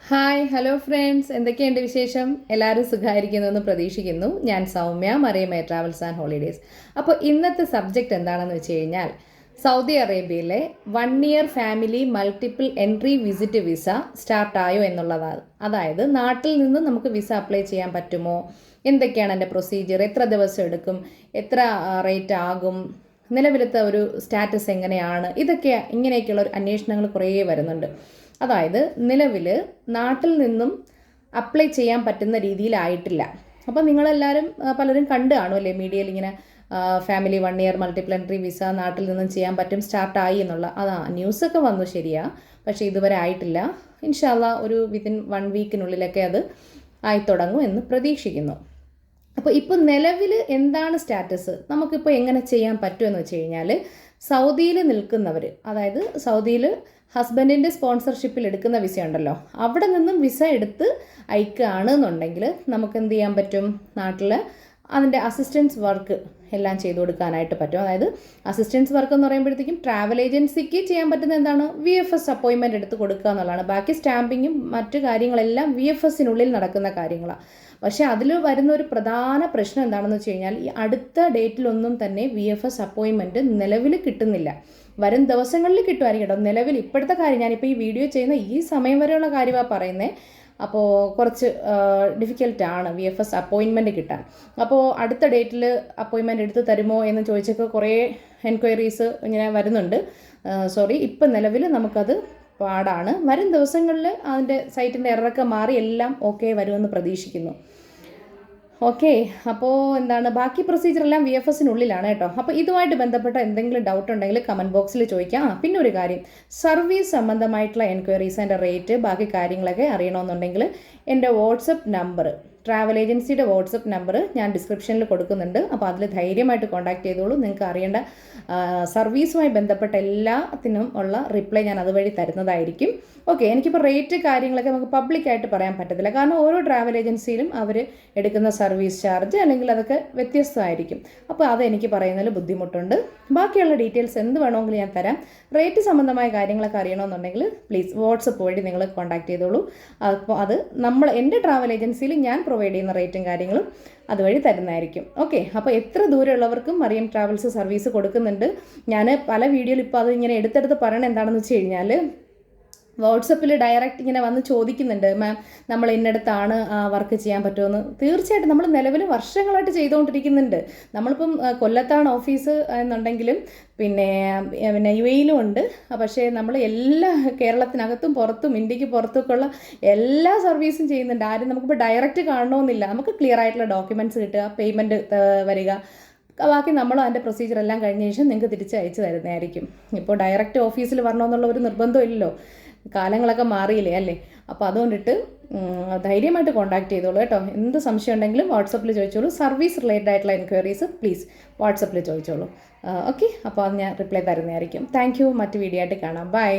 Hi hello friends, എന്തൊക്കെയുണ്ട് വിശേഷം? എല്ലാവരും സുഖമായിരിക്കുന്നു എന്ന് പ്രതീക്ഷിക്കുന്നു. ഞാൻ സൗമ്യ, മറിയമേ ട്രാവൽസ് ആൻഡ് ഹോളിഡേയ്സ്. അപ്പോൾ ഇന്നത്തെ സബ്ജക്റ്റ് എന്താണെന്ന് വെച്ച് കഴിഞ്ഞാൽ, സൗദി അറേബ്യയിലെ 1 year family multiple entry visit visa സ്റ്റാർട്ടായോ എന്നുള്ളതാണ്. അതായത് നാട്ടിൽ നിന്ന് നമുക്ക് വിസ അപ്ലൈ ചെയ്യാൻ പറ്റുമോ, എന്തൊക്കെയാണ് എൻ്റെ പ്രൊസീജിയർ, എത്ര ദിവസം എടുക്കും, എത്ര റേറ്റ് ആകും, നിലവിലത്തെ ഒരു സ്റ്റാറ്റസ് എങ്ങനെയാണ്, ഇങ്ങനെയൊക്കെയുള്ള ഒരു അന്വേഷണങ്ങൾ കുറേ വരുന്നുണ്ട്. അതായത് നിലവിൽ നാട്ടിൽ നിന്നും അപ്ലൈ ചെയ്യാൻ പറ്റുന്ന രീതിയിലായിട്ടില്ല. അപ്പോൾ നിങ്ങളെല്ലാവരും പലരും കണ്ടു കാണും അല്ലേ, മീഡിയയിൽ ഇങ്ങനെ family 1 year multiple entry visa നാട്ടിൽ നിന്നും ചെയ്യാൻ പറ്റും, സ്റ്റാർട്ടായി എന്നുള്ള ന്യൂസൊക്കെ വന്നു, ശരിയാ. പക്ഷേ ഇതുവരെ ആയിട്ടില്ല. ഇൻഷാല്ലാ ഒരു വിത്തിൻ 1 വീക്കിനുള്ളിലൊക്കെ അത് ആയിത്തുടങ്ങും എന്ന് പ്രതീക്ഷിക്കുന്നു. അപ്പോൾ ഇപ്പോൾ നിലവിൽ എന്താണ് സ്റ്റാറ്റസ്, നമുക്കിപ്പോൾ എങ്ങനെ ചെയ്യാൻ പറ്റുമെന്ന് വെച്ച് കഴിഞ്ഞാൽ, സൗദിയിൽ നിൽക്കുന്നവർ, അതായത് സൗദിയിൽ ഹസ്ബൻഡിൻ്റെ സ്പോൺസർഷിപ്പിൽ എടുക്കുന്ന വിസ ഉണ്ടല്ലോ, അവിടെ നിന്നും വിസ എടുത്ത് അയക്കുകയാണെന്നുണ്ടെങ്കിൽ നമുക്ക് എന്ത് ചെയ്യാൻ പറ്റും, നാട്ടിൽ അതിൻ്റെ അസിസ്റ്റൻസ് വർക്ക് എല്ലാം ചെയ്തു കൊടുക്കാനായിട്ട് പറ്റും. അതായത് അസിസ്റ്റൻസ് വർക്ക് എന്ന് പറയുമ്പോഴത്തേക്കും ട്രാവൽ ഏജൻസിക്ക് ചെയ്യാൻ പറ്റുന്ന എന്താണ്, VFS അപ്പോയിൻമെൻറ്റ് എടുത്ത് കൊടുക്കുക എന്നുള്ളതാണ്. ബാക്കി സ്റ്റാമ്പിങ്ങും മറ്റു കാര്യങ്ങളെല്ലാം VFSനുള്ളിൽ നടക്കുന്ന കാര്യങ്ങളാണ്. പക്ഷേ അതിൽ വരുന്ന ഒരു പ്രധാന പ്രശ്നം എന്താണെന്ന് വെച്ച് കഴിഞ്ഞാൽ, ഈ അടുത്ത ഡേറ്റിലൊന്നും തന്നെ VFS അപ്പോയിൻമെൻറ്റ് നിലവിൽ കിട്ടുന്നില്ല. വരും ദിവസങ്ങളിൽ കിട്ടുമായിരിക്കും കേട്ടോ. നിലവിൽ ഇപ്പോഴത്തെ കാര്യം, ഞാനിപ്പോൾ ഈ വീഡിയോ ചെയ്യുന്ന ഈ സമയം വരെയുള്ള കാര്യമാണ് പറയുന്നത്. അപ്പോൾ കുറച്ച് ഡിഫിക്കൽട്ടാണ് VFS അപ്പോയിൻമെൻറ്റ് കിട്ടാൻ. അപ്പോൾ അടുത്ത ഡേറ്റിൽ അപ്പോയിൻമെൻറ്റ് എടുത്ത് തരുമോ എന്ന് ചോദിച്ചൊക്കെ കുറേ എൻക്വയറീസ് ഇങ്ങനെ വരുന്നുണ്ട്. ഇപ്പം നിലവിൽ നമുക്കത് പാടാണ്. വരും ദിവസങ്ങളിൽ അതിൻ്റെ സൈറ്റിൻ്റെ എററൊക്കെ മാറി എല്ലാം ഓക്കെ വരുമെന്ന് പ്രതീക്ഷിക്കുന്നു. ഓക്കെ, അപ്പോൾ ബാക്കി പ്രൊസീജിയർ എല്ലാം VFSനുള്ളിലാണ് കേട്ടോ. അപ്പോൾ ഇതുമായിട്ട് ബന്ധപ്പെട്ട എന്തെങ്കിലും ഡൗട്ട് ഉണ്ടെങ്കിൽ കമൻറ്റ് ബോക്സിൽ ചോദിക്കാം. പിന്നെ ഒരു കാര്യം, സർവീസ് സംബന്ധമായിട്ടുള്ള എൻക്വയറീസ്, അതിൻ്റെ റേറ്റ്, ബാക്കി കാര്യങ്ങളൊക്കെ അറിയണമെന്നുണ്ടെങ്കിൽ എൻ്റെ വാട്സപ്പ് നമ്പർ, ട്രാവൽ ഏജൻസിയുടെ വാട്സപ്പ് നമ്പർ ഞാൻ ഡിസ്ക്രിപ്ഷനിൽ കൊടുക്കുന്നുണ്ട്. അപ്പോൾ അതിൽ ധൈര്യമായിട്ട് കോൺടാക്ട് ചെയ്തോളൂ. നിങ്ങൾക്ക് അറിയേണ്ട സർവീസുമായി ബന്ധപ്പെട്ട എല്ലാത്തിനും ഉള്ള റിപ്ലൈ ഞാൻ അതുവഴി തരുന്നതായിരിക്കും. ഓക്കെ, എനിക്കിപ്പോൾ റേറ്റ് കാര്യങ്ങളൊക്കെ നമുക്ക് പബ്ലിക്കായിട്ട് പറയാൻ പറ്റത്തില്ല, കാരണം ഓരോ ട്രാവൽ ഏജൻസിയിലും അവർ എടുക്കുന്ന സർവീസ് ചാർജ് അല്ലെങ്കിൽ അതൊക്കെ വ്യത്യസ്തമായിരിക്കും. അപ്പോൾ അതെനിക്ക് പറയുന്നതിൽ ബുദ്ധിമുട്ടുണ്ട്. ബാക്കിയുള്ള ഡീറ്റെയിൽസ് എന്ത് വേണമെങ്കിലും ഞാൻ തരാം. റേറ്റ് സംബന്ധമായ കാര്യങ്ങളൊക്കെ അറിയണമെന്നുണ്ടെങ്കിൽ പ്ലീസ് വാട്സപ്പ് വഴി നിങ്ങൾ കോൺടാക്ട് ചെയ്തോളൂ. അപ്പോൾ അത് എൻ്റെ ട്രാവൽ ഏജൻസിയിൽ ഞാൻ പ്രൊവൈഡ് ചെയ്യുന്ന റേറ്റും കാര്യങ്ങളും അതുവഴി തരുന്നതായിരിക്കും. ഓക്കെ, അപ്പോൾ എത്ര ദൂരമുള്ളവർക്കും മറിയം ട്രാവൽസ് സർവീസ് കൊടുക്കുന്നുണ്ട്. ഞാൻ പല വീഡിയോയിൽ ഇപ്പോൾ അത് ഇങ്ങനെ എടുത്തെടുത്ത് പറയണത് എന്താണെന്ന് വെച്ച് കഴിഞ്ഞാൽ, വാട്സപ്പിൽ ഡയറക്റ്റ് ഇങ്ങനെ വന്ന് ചോദിക്കുന്നുണ്ട്, മാം നമ്മൾ ഇന്നടത്താണ് വർക്ക് ചെയ്യാൻ പറ്റുമെന്ന്. തീർച്ചയായിട്ടും നമ്മൾ നിലവിൽ വർഷങ്ങളായിട്ട് ചെയ്തുകൊണ്ടിരിക്കുന്നുണ്ട്. നമ്മളിപ്പം കൊല്ലത്താണ് ഓഫീസ് എന്നുണ്ടെങ്കിലും പിന്നെ UAE-യിലും ഉണ്ട്. പക്ഷേ നമ്മൾ എല്ലാ കേരളത്തിനകത്തും പുറത്തും ഇന്ത്യക്ക് പുറത്തൊക്കെയുള്ള എല്ലാ സർവീസും ചെയ്യുന്നുണ്ട്. ആരും നമുക്കിപ്പോൾ ഡയറക്റ്റ് കാണണമെന്നില്ല. നമുക്ക് ക്ലിയർ ആയിട്ടുള്ള ഡോക്യുമെൻറ്റ്സ് കിട്ടുക, പേയ്മെൻറ്റ് വരിക, ബാക്കി നമ്മൾ അതിൻ്റെ പ്രൊസീജിയർ എല്ലാം കഴിഞ്ഞ ശേഷം നിങ്ങൾക്ക് തിരിച്ച് അയച്ചു തരുന്നതായിരിക്കും. ഇപ്പോൾ ഡയറക്റ്റ് ഓഫീസിൽ വരണമെന്നുള്ള ഒരു നിർബന്ധമില്ലല്ലോ, കാലങ്ങളൊക്കെ മാറിയില്ലേ അല്ലേ. അപ്പോൾ അതുകൊണ്ടിട്ട് ധൈര്യമായിട്ട് കോൺടാക്ട് ചെയ്തോളൂ കേട്ടോ. എന്ത് സംശയം ഉണ്ടെങ്കിലും വാട്സപ്പിൽ ചോദിച്ചോളൂ. സർവീസ് റിലേറ്റഡ് ആയിട്ടുള്ള എൻക്വയറീസ് പ്ലീസ് വാട്സപ്പിൽ ചോദിച്ചോളൂ. ഓക്കെ, അപ്പോൾ അത് ഞാൻ റിപ്ലൈ തരുന്നതായിരിക്കും. Thank you. മറ്റു വീഡിയോ ആയിട്ട് കാണാം. ബൈ.